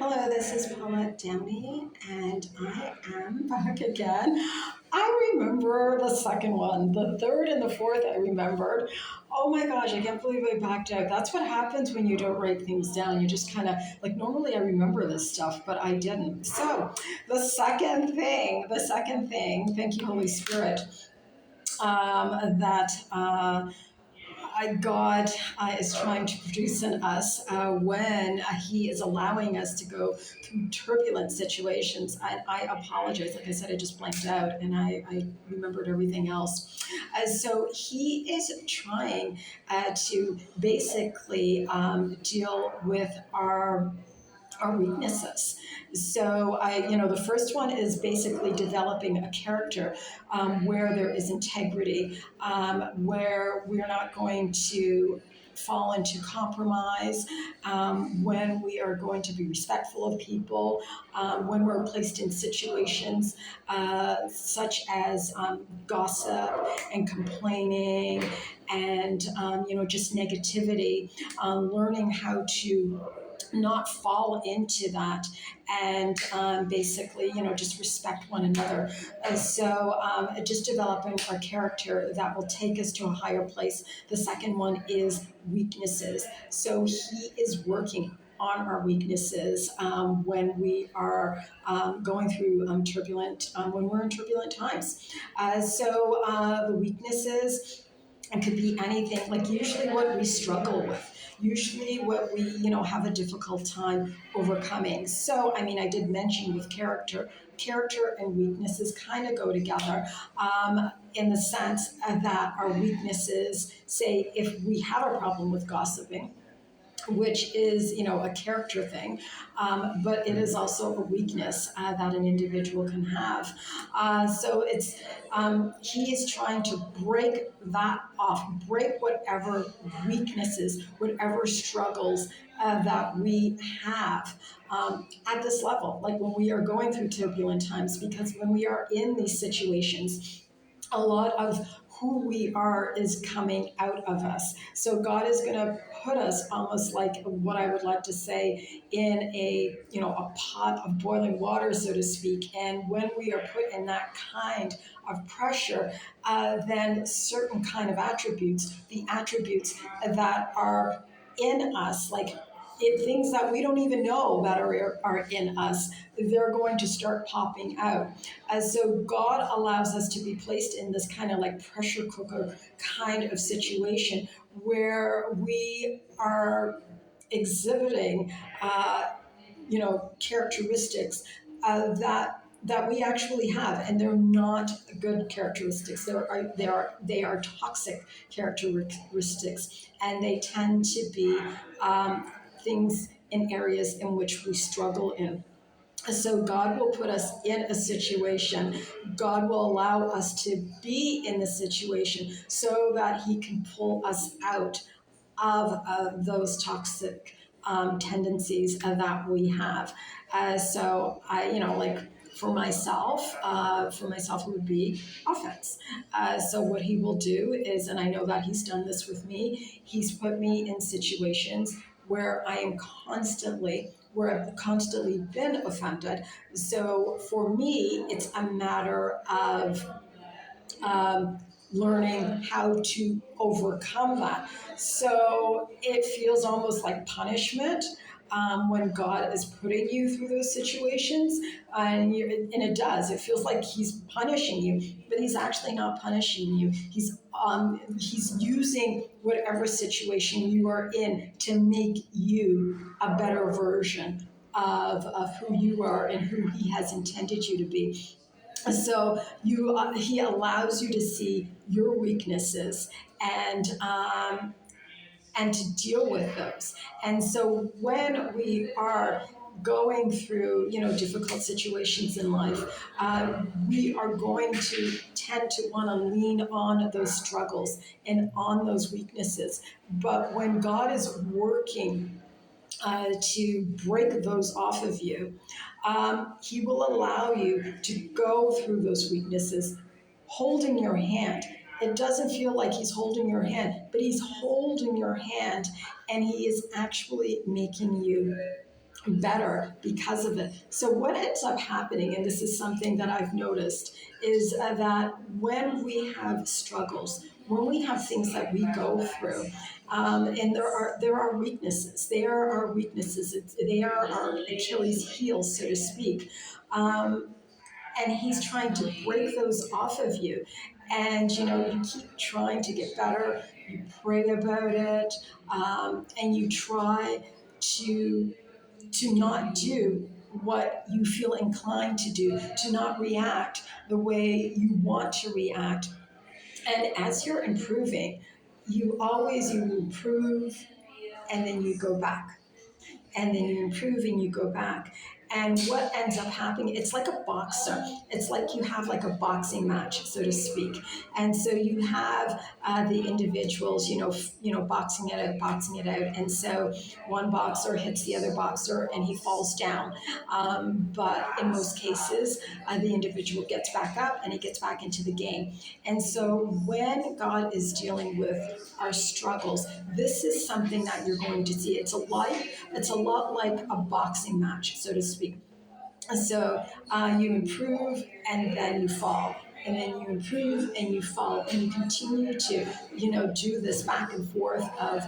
Hello, this is Paulette Downey, and I am back again. I remember the second one, the third and the fourth I remembered. Oh my gosh, I can't believe I backed out. That's what happens when you don't write things down. You just kind of, like, normally I remember this stuff, but I didn't. So, the second thing, thank you, Holy Spirit, that God is trying to produce in us when He is allowing us to go through turbulent situations. And I apologize. Like I said, I just blanked out and I remembered everything else. So He is trying to basically deal with our weaknesses. So the first one is basically developing a character where there is integrity, where we're not going to fall into compromise, when we are going to be respectful of people, when we're placed in situations such as gossip and complaining and just negativity, learning how to not fall into that and basically just respect one another. So just developing our character that will take us to a higher place. The second one is weaknesses. So He is working on our weaknesses when we are going through when we're in turbulent times. So the weaknesses, it could be anything, like usually what we struggle with, usually what we have a difficult time overcoming. So I did mention with character and weaknesses kind of go together, in the sense that our weaknesses, say if we have a problem with gossiping, which is a character thing, but it is also a weakness that an individual can have. So it's He is trying to break that off, break whatever weaknesses, whatever struggles that we have at this level, like when we are going through turbulent times, because when we are in these situations, a lot of who we are is coming out of us. So God is going to put us almost like what I would like to say in a pot of boiling water, so to speak. And when we are put in that kind of pressure, then certain kind of attributes, the attributes that are in us, like things that we don't even know that are in us, they're going to start popping out. So God allows us to be placed in this kind of like pressure cooker kind of situation where we are exhibiting, characteristics that we actually have, and they're not good characteristics. They are toxic characteristics, and they tend to be things in areas in which we struggle in. So God will put us in a situation. God will allow us to be in the situation so that He can pull us out of those toxic tendencies that we have. So like for myself, it would be offense. So what He will do is, and I know that He's done this with me, He's put me in situations where I've constantly been offended. So for me, it's a matter of learning how to overcome that. So it feels almost like punishment when God is putting you through those situations, and it does. It feels like He's punishing you, but He's actually not punishing you. He's using whatever situation you are in to make you a better version of who you are and who He has intended you to be. So He allows you to see your weaknesses and to deal with those. And so when we are going through difficult situations in life, we are going to tend to want to lean on those struggles and on those weaknesses. But when God is working to break those off of you, He will allow you to go through those weaknesses holding your hand. It doesn't feel like He's holding your hand, but He's holding your hand, and He is actually making you better because of it. So what ends up happening, and this is something that I've noticed, is that when we have struggles, when we have things that we go through, and there are weaknesses. There are weaknesses. They are our Achilles' heel, so to speak. Um, and he's trying to break those off of you. And you keep trying to get better. You pray about it, and you try to not do what you feel inclined to do, to not react the way you want to react. And as you're improving, you improve, and then you go back, and then you improve and you go back. And what ends up happening, it's like a boxer. It's like you have like a boxing match, so to speak. And so you have the individuals, boxing it out. And so one boxer hits the other boxer and he falls down. But in most cases, the individual gets back up and he gets back into the game. And so when God is dealing with our struggles, this is something that you're going to see. It's a lot like a boxing match, so to speak. So you improve and then you fall. And then you improve and you fall. And you continue to, do this back and forth of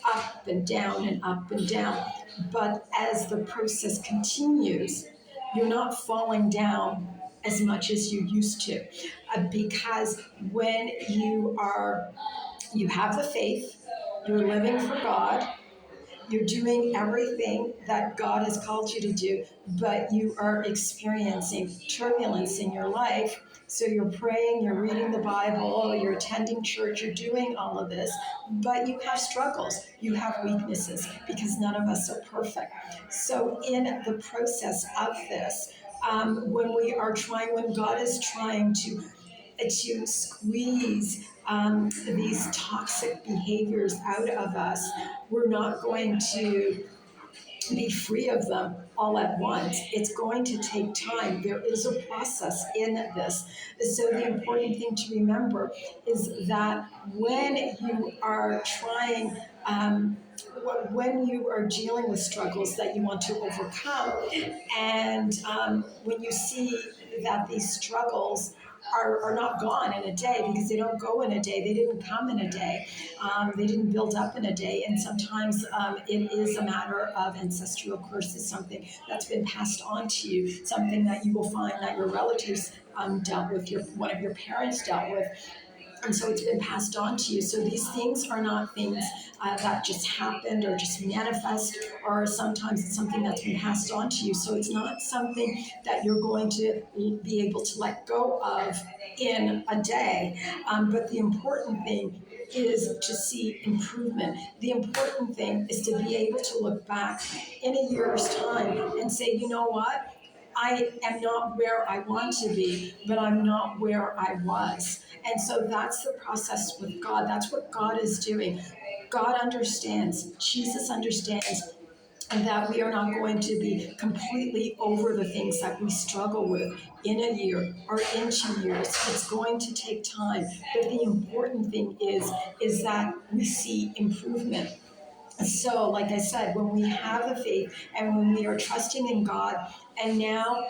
up and down and up and down. But as the process continues, you're not falling down as much as you used to. Because when you have the faith, you're living for God, you're doing everything that God has called you to do, but you are experiencing turbulence in your life. So you're praying, you're reading the Bible, you're attending church, you're doing all of this, but you have struggles, you have weaknesses, because none of us are perfect. So in the process of this, when God is trying to squeeze these toxic behaviors out of us, we're not going to be free of them all at once. It's going to take time. There is a process in this. So the important thing to remember is that when you are trying, when you are dealing with struggles that you want to overcome, and when you see that these struggles are not gone in a day, because they don't go in a day. They didn't come in a day. They didn't build up in a day. And sometimes it is a matter of ancestral curses, something that's been passed on to you, something that you will find that your relatives dealt with, one of your parents dealt with, and so it's been passed on to you. So these things are not things that just happened or just manifest, or sometimes it's something that's been passed on to you. So it's not something that you're going to be able to let go of in a day. But the important thing is to see improvement. The important thing is to be able to look back in a year's time and say, you know what? I am not where I want to be, but I'm not where I was. And so that's the process with God. That's what God is doing. God understands, Jesus understands, and that we are not going to be completely over the things that we struggle with in a year or in 2 years. It's going to take time. But the important thing is that we see improvement. So, like I said, when we have the faith and when we are trusting in God, and now,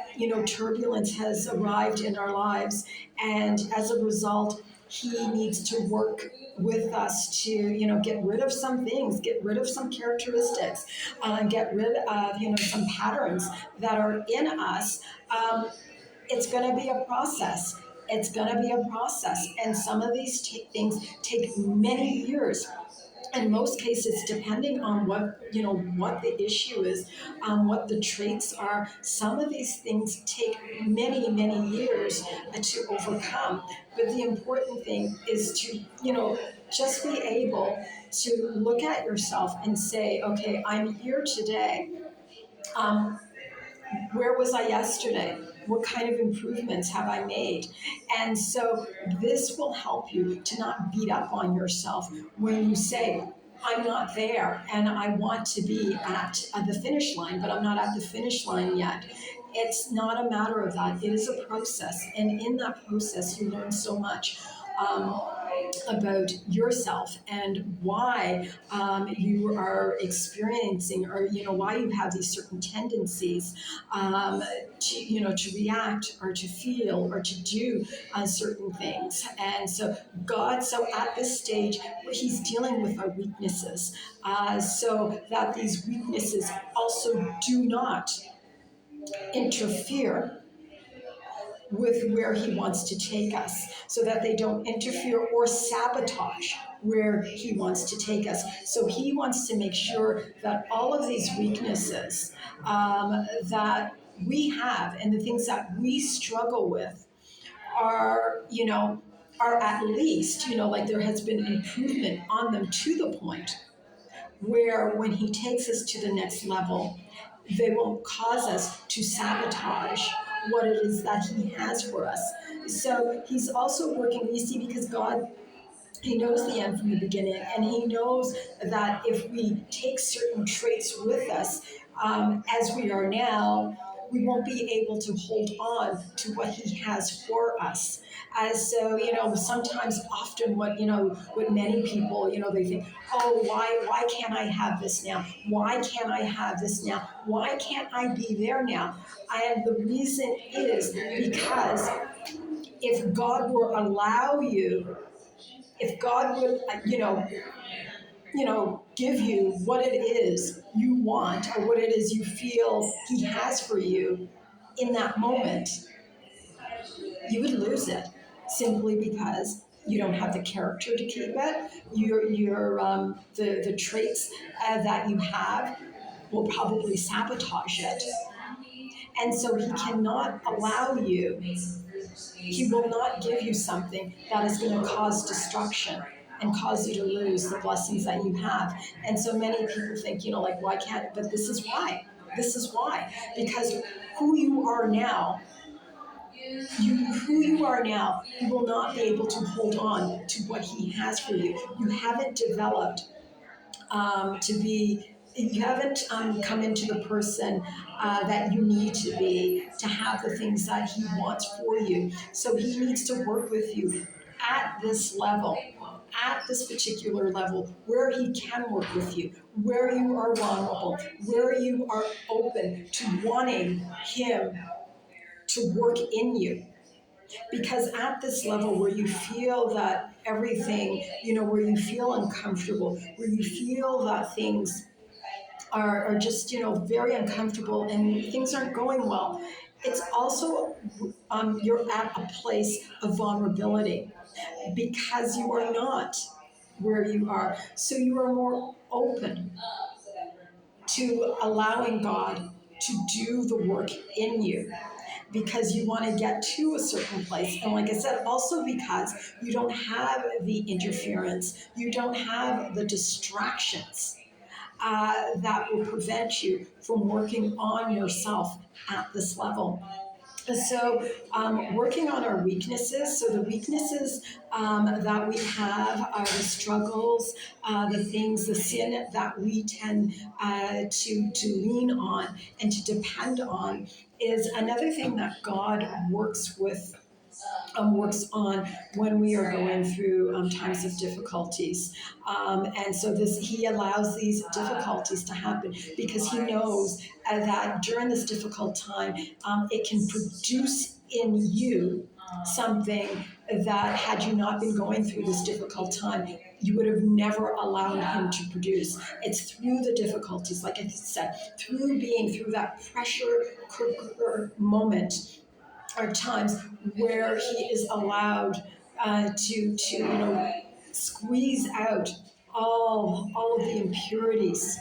turbulence has arrived in our lives, and as a result, He needs to work with us to, get rid of some things, get rid of some characteristics, get rid of, some patterns that are in us. It's going to be a process. It's going to be a process, and some of these things take many years. In most cases, depending on what the issue is, what the traits are, some of these things take many years to overcome. But the important thing is to just be able to look at yourself and say, okay, I'm here today. Um, where was I yesterday? What kind of improvements have I made? And so this will help you to not beat up on yourself when you say, I'm not there and I want to be at the finish line, but I'm not at the finish line yet. It's not a matter of that. It is a process. And in that process, you learn so much. Um, about yourself and why you are experiencing, or why you have these certain tendencies to to react or to feel or to do certain things. And so God, so at this stage, he's dealing with our weaknesses, so that these weaknesses also do not interfere with where he wants to take us, so that they don't interfere or sabotage where he wants to take us. So he wants to make sure that all of these weaknesses that we have and the things that we struggle with are, are at least, like there has been improvement on them to the point where when he takes us to the next level, they won't cause us to sabotage what it is that he has for us. So he's also working, you see, because God, he knows the end from the beginning, and he knows that if we take certain traits with us as we are now, we won't be able to hold on to what he has for us. As so, sometimes, often, what many people, they think, oh, why can't I have this now? Why can't I have this now? Why can't I be there now? And the reason is because if God were allow you, if God would, give you what it is you want or what it is you feel He has for you in that moment, you would lose it simply because you don't have the character to keep it. The traits that you have will probably sabotage it, and so He cannot allow you. He will not give you something that is going to cause destruction and cause you to lose the blessings that you have. And so many people think, like, why can't, but this is why. This is why. Because who you are now, you will not be able to hold on to what he has for you. You haven't developed you haven't come into the person that you need to be to have the things that he wants for you. So he needs to work with you at this level, at this particular level, where he can work with you, where you are vulnerable, where you are open to wanting him to work in you. Because at this level where you feel that everything, where you feel uncomfortable, where you feel that things are just, very uncomfortable and things aren't going well, it's also, you're at a place of vulnerability because you are not where you are. So you are more open to allowing God to do the work in you because you want to get to a certain place. And like I said, also because you don't have the interference, you don't have the distractions that will prevent you from working on yourself at this level. So, working on our weaknesses. So, the weaknesses that we have are the struggles, the things, the sin that we tend to lean on and to depend on is another thing that God works on when we are going through times of difficulties. And so he allows these difficulties to happen because he knows that during this difficult time, it can produce in you something that had you not been going through this difficult time, you would have never allowed him to produce. It's through the difficulties, like I said, through being through that pressure moment are times where he is allowed to squeeze out all of the impurities,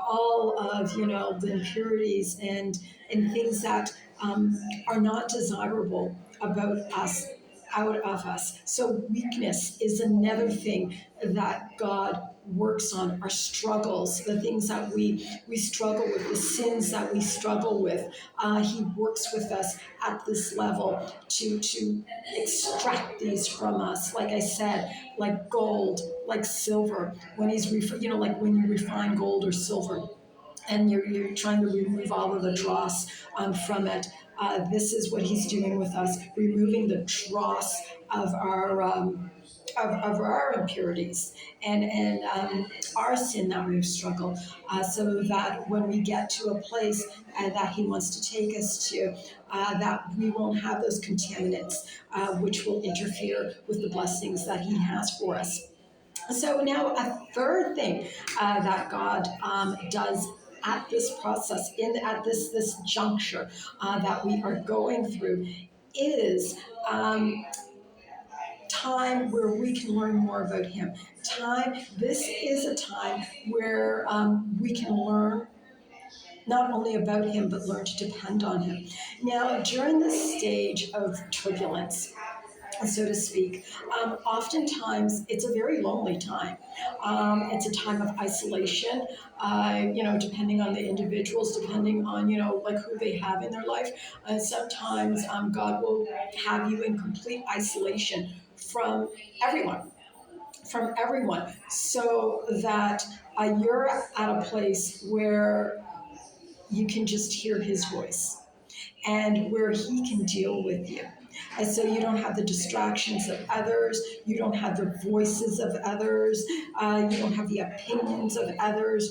all of the impurities and things that are not desirable about us, out of us. So weakness is another thing that God works on. Our struggles, the things that we struggle with, the sins that we struggle with. He works with us at this level to extract these from us. Like I said, like gold, like silver. When like when you refine gold or silver, and you're trying to remove all of the dross from it. This is what He's doing with us, removing the dross of of our impurities and our sin that we've struggled, so that when we get to a place that He wants to take us to, that we won't have those contaminants, which will interfere with the blessings that He has for us. So now a third thing that God does at this process, in at this juncture that we are going through, is time where we can learn more about Him. This is a time where we can learn not only about Him, but learn to depend on Him. Now, during this stage of turbulence, so to speak, oftentimes it's a very lonely time. It's a time of isolation, depending on the individuals, depending on, like who they have in their life. Sometimes God will have you in complete isolation everyone, from everyone, so that you're at a place where you can just hear His voice and where He can deal with you. And so you don't have the distractions of others, you don't have the voices of others, you don't have the opinions of others.